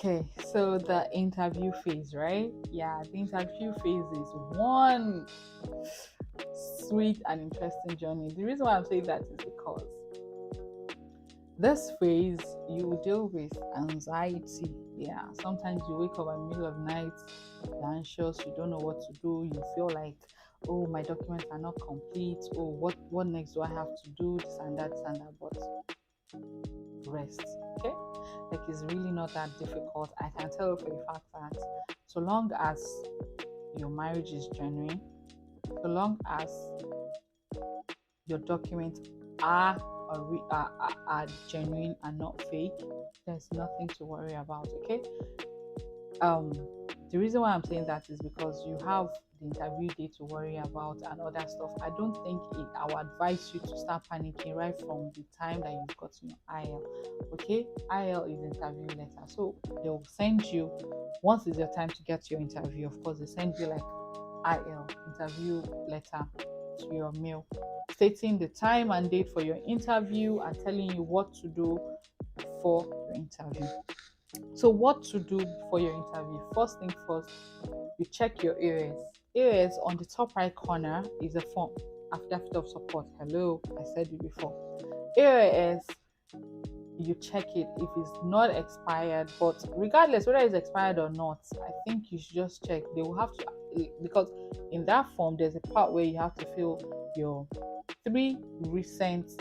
Okay, so the interview phase, right? Yeah, the interview phase is one sweet and interesting journey. The reason why I'm saying that is because this phase you will deal with anxiety. Yeah, sometimes you wake up in the middle of the night, you're anxious, you don't know what to do, you feel like, oh, my documents are not complete, oh, what next do I have to do, this and that, but rest. Okay, like it's really not that difficult. I can tell you for the fact that so long as your marriage is genuine, so long as your documents are genuine and not fake, there's nothing to worry about. Okay. The reason why I'm saying that is because you have the interview day to worry about and other stuff. I don't think I would advise you to start panicking right from the time that you've gotten your IL. Okay, IL is interview letter, so they'll send you, once it's your time to get your interview, of course they send you like IL interview letter to your mail, stating the time and date for your interview and telling you what to do for your interview. So what to do for your interview? First thing first, you check your areas. Areas on the top right corner is a form, affidavit of support. Hello, I said it before. Areas, you check it if it's not expired, but regardless whether it's expired or not, I think you should just check. They will have to, because in that form there's a part where you have to fill your 3 recent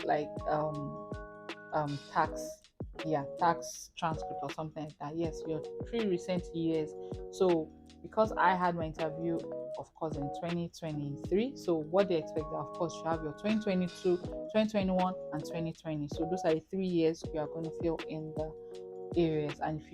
tax transcript or something like that. Yes, your 3 recent years. So because I had my interview, of course, in 2023, so what they expect that, of course, you have your 2022, 2021 and 2020. So those are the 3 years you are going to fill in the areas. And if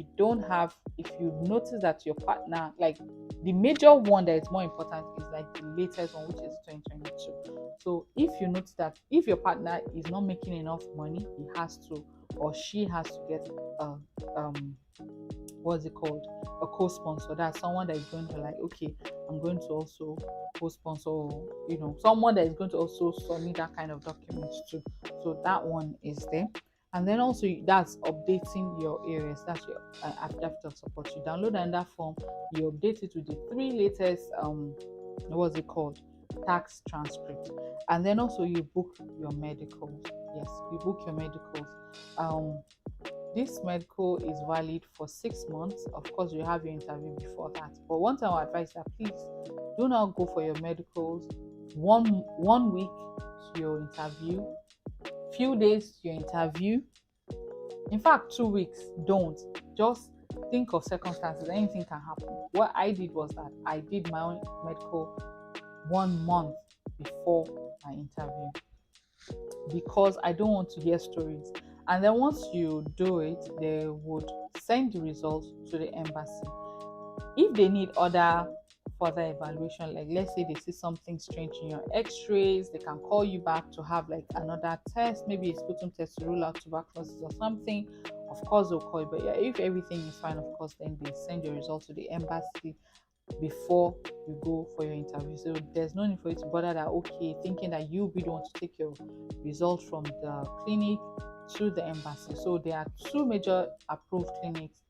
you notice that your partner, like the major one that is more important is like the latest one, which is 2022. So if you notice that if your partner is not making enough money, he has to, or she has to get what's it called, a co-sponsor. That's someone that is going to like, okay, I'm going to also co-sponsor, someone that is going to also submit that kind of documents too. So that one is there. And then also that's updating your areas. That's your affidavit of support. You download that form, you update it with the 3 latest what's it called, tax transcript. And then also you book your medicals. Yes, you book your medicals. This medical is valid for 6 months. Of course, you have your interview before that. But one time I advise that please do not go for your medicals one week to your interview, few days to your interview. In fact, 2 weeks. Don't. Just think of circumstances. Anything can happen. What I did was that I did my own medical 1 month before my interview because I don't want to hear stories. And then once you do it, they would send the results to the embassy. If they need other further evaluation, like let's say they see something strange in your x-rays, they can call you back to have like another test, maybe a sputum test to rule out tuberculosis or something. Of course they'll call you, but yeah, if everything is fine, of course, then they send your results to the embassy before you go for your interview. So there's no need for you to bother that, okay, thinking that you'll be the one to take your results from the clinic to the embassy. So there are 2 major approved clinics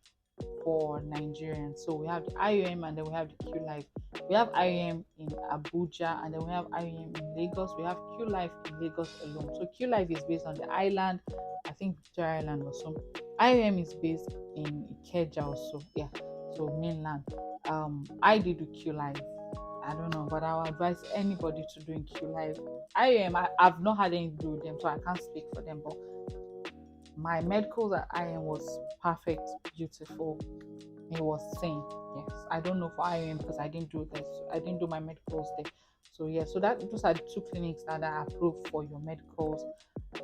for Nigerians. So we have the IOM and then we have the QLife. We have IOM in Abuja and then we have IOM in Lagos. We have QLife in Lagos alone. So QLife is based on the island, I think Victoria Island or so. IOM is based in Ikeja also. Yeah, so mainland. I did with QLife. I don't know, but I would advise anybody to do in QLife. I've not had anything to do with them, so I can't speak for them, but my medicals at IM was perfect, beautiful. It was sane. Yes, I don't know for IM because I didn't do this. I didn't do my medicals there. So yeah, so those are the 2 clinics that are approved for your medicals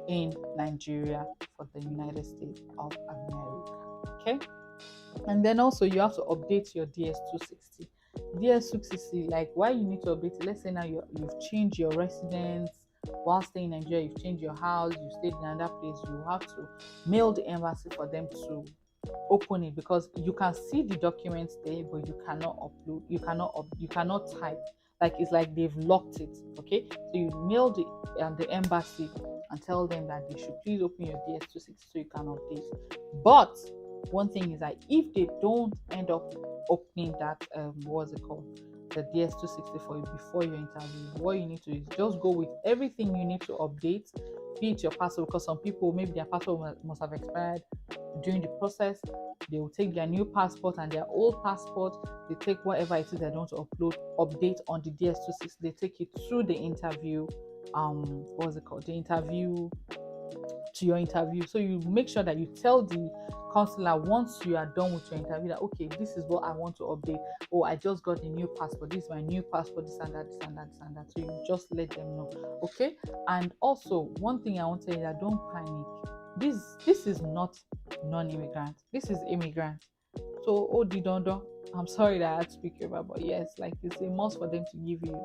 in Nigeria for the United States of America. Okay, and then also you have to update your DS260. DS260, like why you need to update it? Let's say now you've changed your residence. While staying in Nigeria, you've changed your house, you stayed in another place, you have to mail the embassy for them to open it, because you can see the documents there, but you cannot upload, you cannot type. Like it's like they've locked it. Okay, so you mail the embassy and tell them that they should please open your DS260 so you can update. But one thing is that if they don't end up opening that what's it called, the DS260 for you before your interview, what you need to do is just go with everything you need to update, be it your passport, because some people maybe their passport must have expired during the process. They will take their new passport and their old passport, they take whatever it is they want to update on the DS260, they take it through the interview, what's it called, the interview, to your interview. So you make sure that you tell the counselor once you are done with your interview that, okay, this is what I want to update. Oh, I just got a new passport, this is my new passport, this and that, this and that, this and that. So you just let them know. Okay. And also one thing I want to say is that don't panic. This is not non-immigrant, this is immigrant. So Dondo, I'm sorry that I had to speak Yoruba, but yes, like it's a must for them to give you,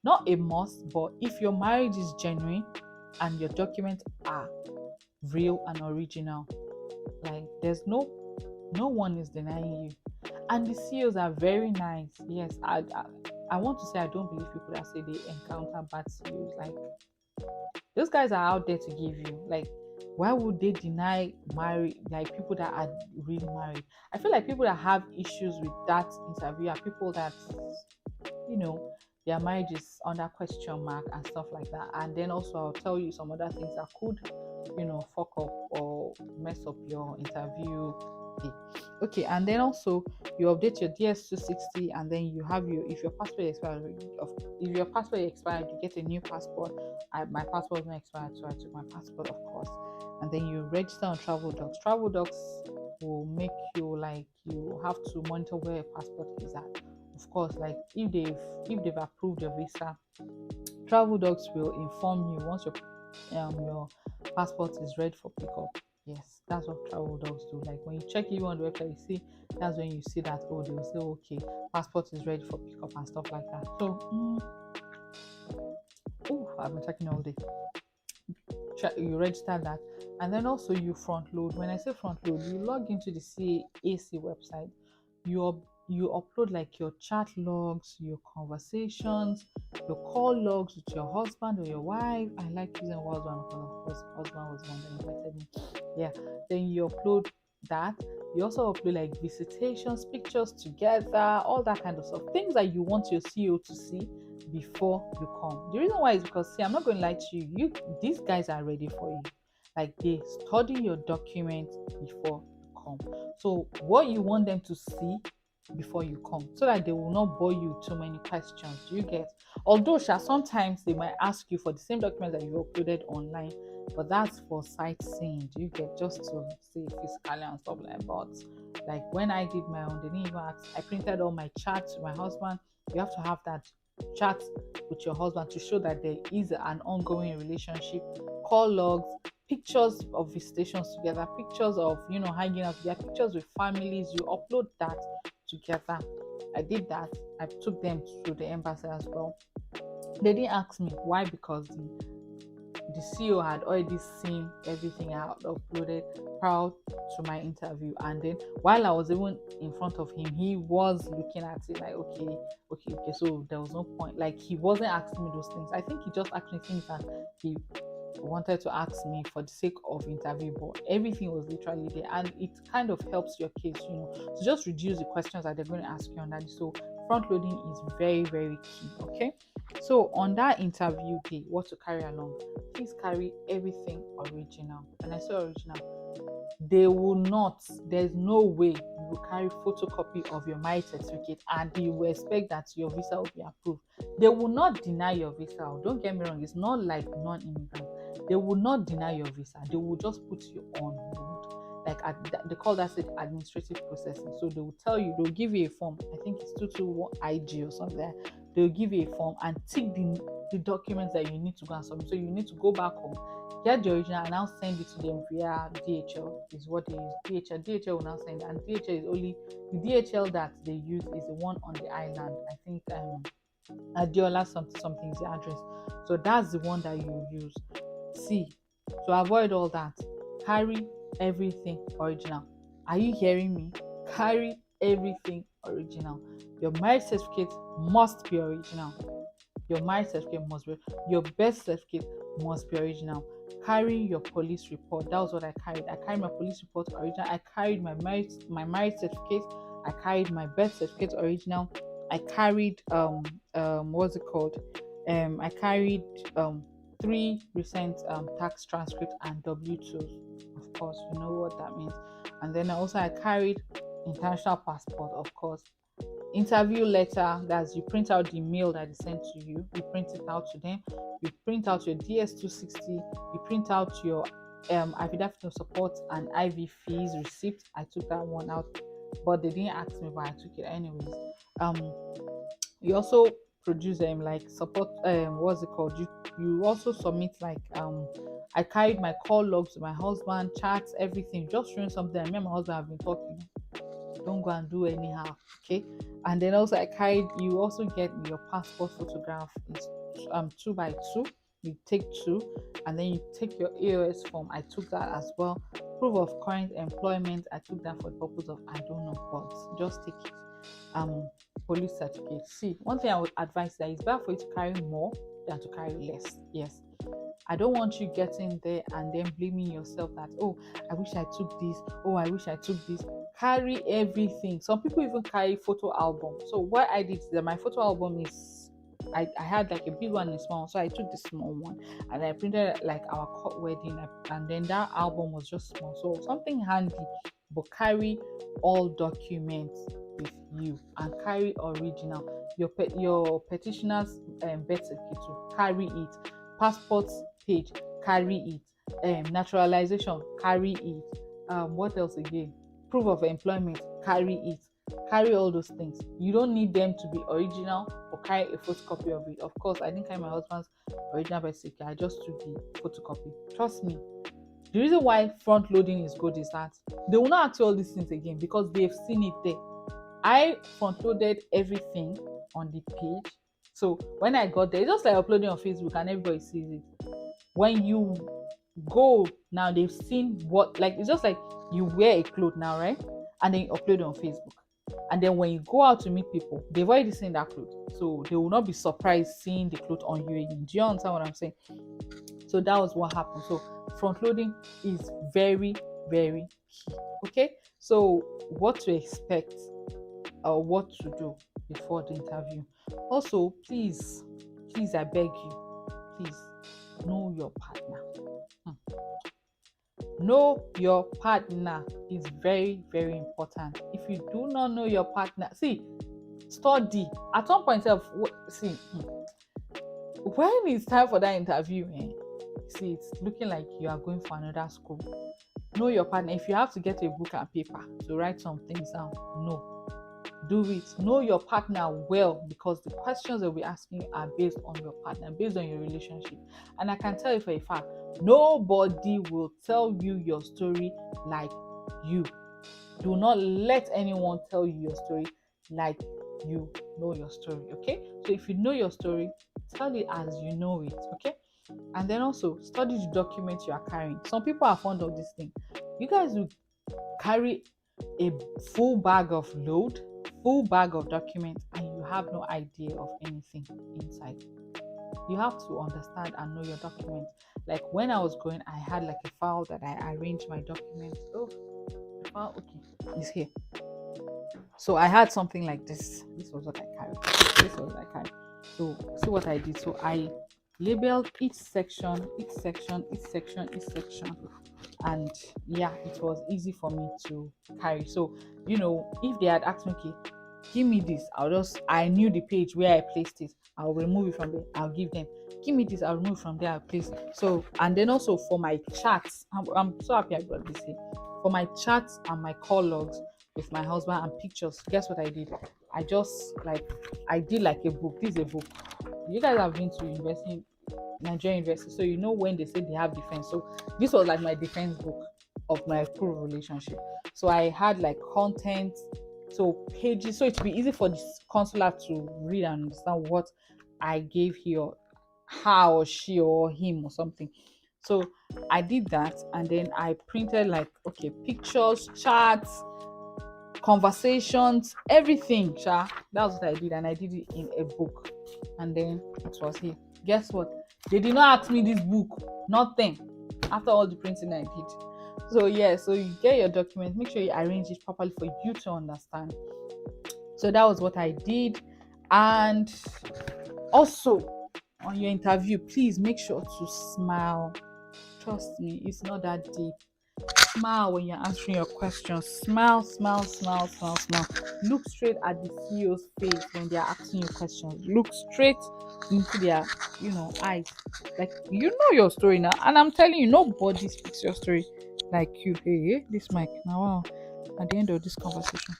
not a must, but if your marriage is genuine and your documents are real and original, like there's no one is denying you. And the CEOs are very nice. Yes, I want to say I don't believe people that say they encounter bad CEOs. Like those guys are out there to give you. Like, why would they deny like people that are really married? I feel like people that have issues with that interview are people that, you know, their marriage is under question mark and stuff like that. And then also I'll tell you some other things that could, fuck up or mess up your interview day. Okay, and then also you update your DS260, and then you have if your passport expired, you get a new passport. My passport was not expired, so I took my passport, of course. And then you register on Travel Docs. Travel Docs will make you, like, you have to monitor where your passport is at. Of course, like if they've approved your visa, Travel Docs will inform you once your passport is ready for pickup. Yes, that's what Travel Docs do. Like when you check you on the website, you see, that's when you see that, oh, they will say, okay, passport is ready for pickup and stuff like that. So I've been checking all day. You register that, and then also you front load. When I say front load, you log into the CAC website, you upload like your chat logs, your conversations, your call logs with your husband or your wife. I like using husband because, of course, husband was the one that invited me. Yeah, then you upload that. You also upload like visitations, pictures together, all that kind of stuff, things that you want your CEO to see before you come. The reason why is because, see, I'm not going to lie to you, these guys are ready for you. Like, they study your documents before you come. So what you want them to see before you come, so that they will not bore you too many questions. Do you get? Although sometimes they might ask you for the same documents that you uploaded online, but that's for sightseeing. Do you get? Just to see physically and stuff like that. But like when I did my own, they didn't even ask. I printed all my chats with my husband. You have to have that chat with your husband to show that there is an ongoing relationship. Call logs, pictures of visitations together, pictures of hanging out together, pictures with families. You upload that together. I did that. I took them to the embassy as well. They didn't ask me why, because the CEO had already seen everything I had uploaded prior to my interview. And then while I was even in front of him, he was looking at it like, okay. So there was no point. Like, he wasn't asking me those things. I think he just asked me things that he wanted to ask me for the sake of interview, but everything was literally there, and it kind of helps your case, to just reduce the questions that they're going to ask you on that. So front loading is very, very key. Okay, so on that interview day, what to carry along? Please carry everything original. And I say original, they will not, there's no way you will carry photocopy of your marriage certificate and you will expect that your visa will be approved. They will not deny your visa. Don't get me wrong, it's not like non-immigrant. They will not deny your visa. They will just put you on hold. Like they call that administrative processing. So they will tell you, they'll give you a form. I think it's 221 IG or something. They'll give you a form and tick the documents that you need to go and submit. So you need to go back home, get the original, and now send it to them via DHL. Is what they use. DHL will now send, and DHL is only the DHL that they use is the one on the island. I think Adiola something is the address. So that's the one that you use. See, to avoid all that, carry everything original. Are you hearing me? Carry everything original. Your marriage certificate must be original. Your marriage certificate must be. Your birth certificate must be original. Carry your police report. That was what I carried. I carried my police report original. I carried my marriage certificate. I carried my birth certificate original. I carried what's it called? I carried 3 recent tax transcripts and W2s. Of course, you know what that means. And then I carried international passport, of course. Interview letter, that's you print out the mail that is sent to you, you print it out to them, you print out your DS-260, you print out your affidavit of support and IV fees receipt. I took that one out, but they didn't ask me, but I took it anyways. You also produce like support, what's it called, you also submit like I carried my call logs with my husband, chats, everything, just showing something. Me and my husband have been talking, don't go and do anyhow, okay? And then also you also get your passport photograph. It's 2x2. You take 2, and then you take your AOS form. I took that as well. Proof of current employment, I took that for the purpose of, I don't know, but just take it. Police certificate. See, one thing I would advise that it's better for you to carry more than to carry less. Yes, I don't want you getting there and then blaming yourself that, oh, I wish I took this, oh, I wish I took this. Carry everything. Some people even carry photo album. So what I did is that my photo album is, I had like a big one and a small one. So I took the small one and I printed like our court wedding, and then that album was just small. So something handy, but carry all documents with you and carry original. Your petitioner's birth certificate to carry it, passport page, carry it, naturalization, carry it, what else again, proof of employment, carry it. Carry all those things. You don't need them to be original, or carry a photocopy of it. Of course, I didn't carry my husband's original birth certificate. I just took the photocopy. Trust me, the reason why front loading is good is that they will not ask you all these things again because they've seen it there. I front loaded everything on the page, so when I got there, it's just like uploading on Facebook and everybody sees it. When you go now, they've seen what, like, it's just like you wear a cloth now, right? And then you upload it on Facebook. And then when you go out to meet people, they've already seen that cloth. So they will not be surprised seeing the cloth on you again. Do you understand what I'm saying? So that was what happened. So front loading is very, very key. Okay? So what to expect or what to do before the interview. Also, please, I beg you, please know your partner. Know your partner is very, very important. If you do not know your partner, study. At one point, when it's time for that interview, it's looking like you are going for another school. Know your partner. If you have to get a book and paper to write some things down, do it. Know your partner well, because the questions they'll be asking are based on your partner, based on your relationship. And I can tell you for a fact, nobody will tell you your story like you. Do not let anyone tell you your story like you know your story, okay? So if you know your story, tell it as you know it, okay? And then also study the documents you are carrying. Some people are fond of this thing. You guys will carry a full bag of documents and you have no idea of anything inside. You have to understand and know your documents. Like when I was going, I had like a file that I arranged my documents. Oh, the file, okay, it's here. So I had something like this. This was what I carried. So see what I did. So I labeled each section, and yeah, it was easy for me to carry. So if they had asked me, okay, give me this, I knew the page where I placed it, I'll remove it from there, I'll give them. Give me this, I'll remove it from there, I'll place. So, and then also for my chats, I'm so happy I got this here. For my chats and my call logs with my husband and pictures, guess what I did? I did like a book. This is a book. You guys have been to Nigerian university, so you know when they say they have defense. So this was like my defense book of my full relationship. So I had like content, so pages, so it'd be easy for the consular to read and understand what I gave here, her or she or him or something. So I did that, and then I printed pictures, charts, conversations, everything. That's what I did, and I did it in a book, and then it was here. Guess what? They did not ask me this book, nothing, after all the printing I did. So yeah, so you get your document, make sure you arrange it properly for you to understand. So that was what I did. And also on your interview, please make sure to smile. Trust me, it's not that deep. Smile when you're answering your questions. Smile, smile, smile, smile, smile. Look straight at the CEO's face when they're asking you questions. Look straight into their, eyes. Like, you know your story now. And I'm telling you, nobody speaks your story like you. Hey, this mic. Now, wow. At the end of this conversation,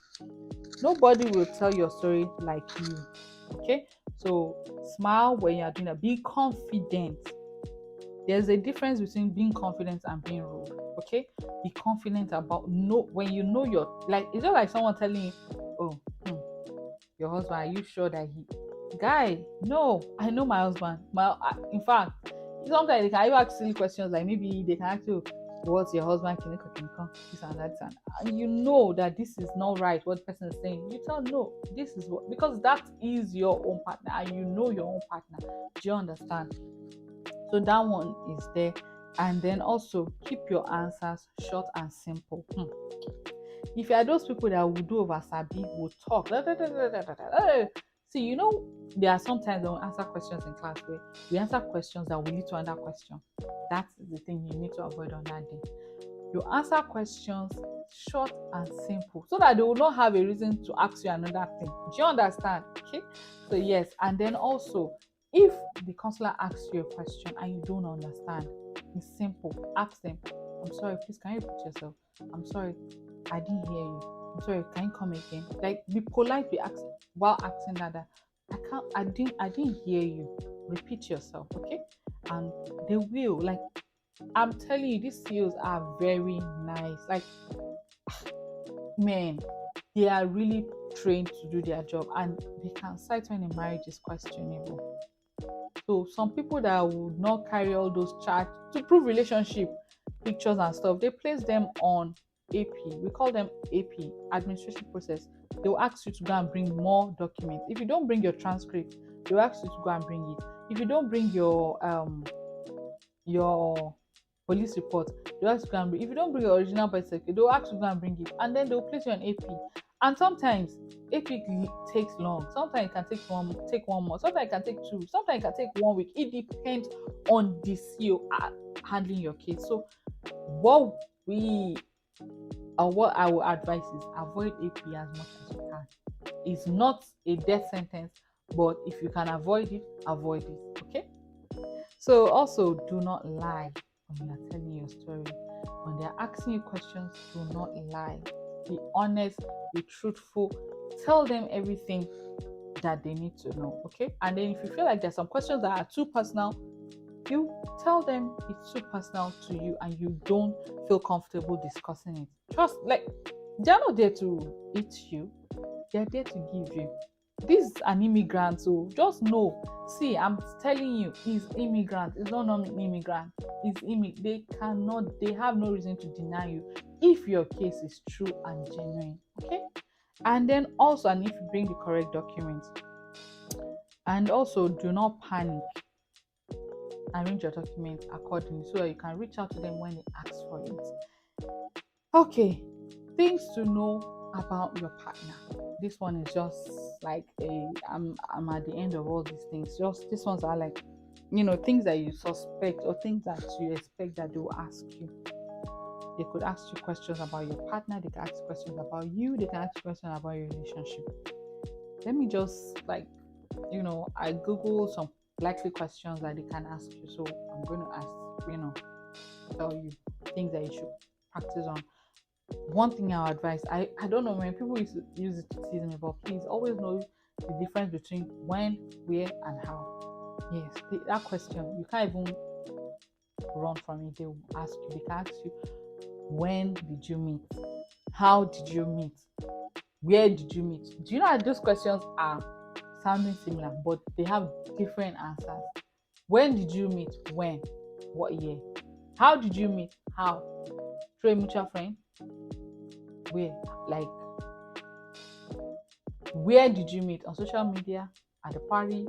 nobody will tell your story like you. Okay? So smile when you're doing that. Be confident. There's a difference between being confident and being rude. Okay, be confident about when you know your, like, it's just like someone telling you, oh, your husband, are you sure that guy, no, I know my husband. In fact, sometimes they can even ask silly questions, like maybe they can ask you, what's your husband can this and that, and you know that this is not right what the person is saying. You tell no, this is what, because that is your own partner and you know your own partner. Do you understand? So that one is there. And then also keep your answers short and simple. If you are those people that will do over sabi, will talk, see, there are sometimes when we answer questions in class where we answer questions that will lead to another question. That's the thing you need to avoid on that day. You answer questions short and simple so that they will not have a reason to ask you another thing. Do you understand? Okay. So yes, and then also, if the counselor asks you a question and you don't understand, it's simple. Ask them, I'm sorry, please can you repeat yourself? I'm sorry, I didn't hear you. I'm sorry, can you come again? Like, be polite, while asking that I didn't hear you. Repeat yourself, okay? And they will, like, I'm telling you, these CEOs are very nice. Like, man, they are really trained to do their job, and they can cite when a marriage is questionable. So some people that would not carry all those charts to prove relationship pictures and stuff, they place them on AP. We call them AP, administration process. They will ask you to go and bring more documents. If you don't bring your transcript, they will ask you to go and bring it. If you don't bring your police report, they'll ask you to go and bring. If you don't bring your original birth certificate, they'll ask you to go and bring it, and then they'll place you on AP. And sometimes AP takes long. Sometimes it can take 1 month. Sometimes it can take 2. Sometimes it can take 1 week. It depends on the CEO handling your case. So what I will advise is avoid AP as much as you can. It's not a death sentence, but if you can avoid it, avoid it. Okay. So also, do not lie when you're telling your story. When they're asking you questions, do not lie. Be honest, be truthful. Tell them everything that they need to know, okay? And then if you feel like there's some questions that are too personal, you tell them it's too personal to you and you don't feel comfortable discussing it. Trust, like, they're not there to eat you. They're there to give you. This is an immigrant, so just know. See, I'm telling you, he's immigrant. It's not non-immigrant. They have no reason to deny you if your case is true and genuine. Okay? And then also, and if you bring the correct documents, and also do not panic. Arrange your documents accordingly so that you can reach out to them when they ask for it. Okay, things to know about your partner. This one is just like I'm at the end of all these things. Just these ones are like, things that you suspect or things that you expect that they will ask you. They could ask you questions about your partner. They can ask questions about you. They can ask questions about your relationship. Let me just I Google some likely questions that they can ask you. So I'm going to tell you things that you should practice on. One thing I'll advise, I don't know when people use it to tease me, but please always know the difference between when, where, and how. Yes, that question, you can't even run from it. They will ask you, they can ask you, when did you meet? How did you meet? Where did you meet? Do you know that those questions are sounding similar, but they have different answers? When did you meet? When? What year? How did you meet? How? Through a mutual friend? Where? Like, where did you meet? On social media? At the party?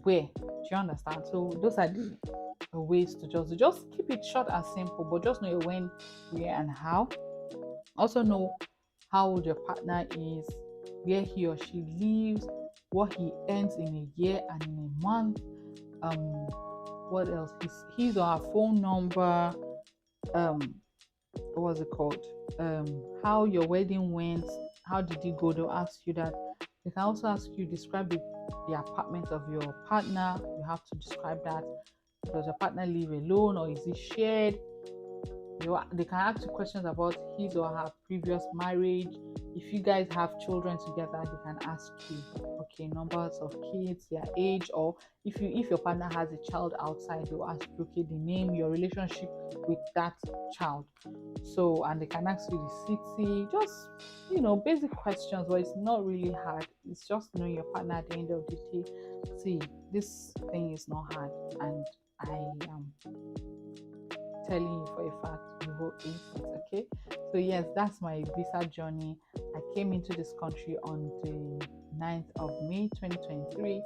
where. Do you understand? So those are the ways to just keep it short and simple, but just know your when, where, and how. Also know how old your partner is, where he or she lives, what he earns in a year and in a month. What else? His or her phone number. What was it called? How your wedding went. How did it go? They'll ask you that. They can also ask you describe the apartment of your partner. You have to describe that. Does your partner live alone or is it shared? They can ask you questions about his or her previous marriage. If you guys have children together, they can ask you, okay, numbers of kids, their age, or if your partner has a child outside, they'll ask you, okay, the name, your relationship with that child. So, and they can ask you the city, just basic questions, but it's not really hard. It's just knowing your partner at the end of the day. See, this thing is not hard, and I am telling you for a fact you will ace it. Okay, so yes, that's my visa journey. I came into this country on the 9th of May 2023.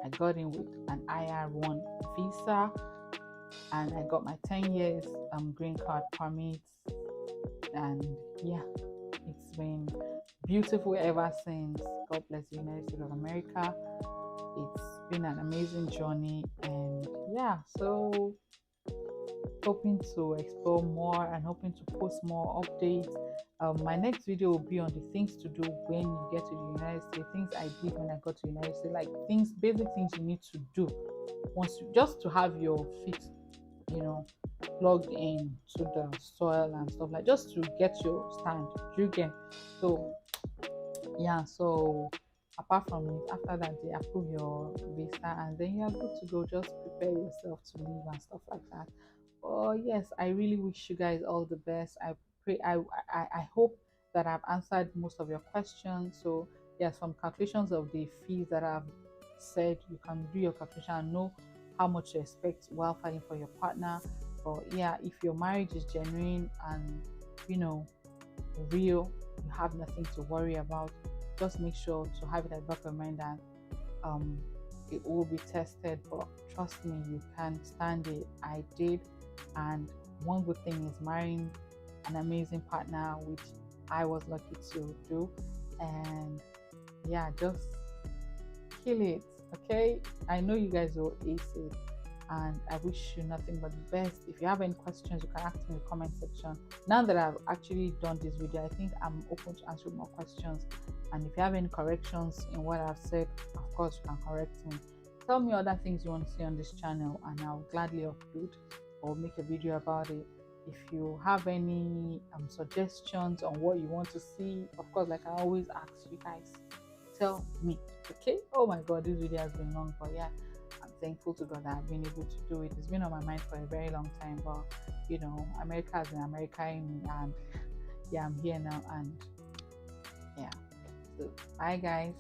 I got in with an IR1 visa, and I got my 10 years green card permit, and yeah, it's been beautiful ever since. God bless the United States of America. It's been an amazing journey, and yeah, so hoping to explore more and hoping to post more updates. My next video will be on the things to do when you get to the United States, things I did when I got to the United States, like basic things you need to do just to have your feet, plugged in to the soil and stuff, like just to get your stand. You get. So yeah, so apart from it, after that they approve your visa and then you are good to go. Just prepare yourself to leave and stuff like that. Oh yes, I really wish you guys all the best. I pray I hope that I've answered most of your questions. So yes, some calculations of the fees that I've said, you can do your calculation and know how much to expect while filing for your partner. But yeah, if your marriage is genuine and real, you have nothing to worry about. Just make sure to have it at the back of your mind that it will be tested, but trust me, you can stand it. I did. And one good thing is marrying an amazing partner, which I was lucky to do. And yeah, just kill it. Okay, I know you guys will ace it, and I wish you nothing but the best. If you have any questions, you can ask me in the comment section. Now that I've actually done this video, I think I'm open to answering more questions. And if you have any corrections in what I've said, of course you can correct me. Tell me other things you want to see on this channel, and I'll gladly upload or make a video about it. If you have any suggestions on what you want to see, of course, like I always ask you guys, tell me. Okay, oh my god, this video has been long, but yeah, I'm thankful to God that I've been able to do it. It's been on my mind for a very long time, but America has been America in me, and yeah, I'm here now, and yeah. So bye guys.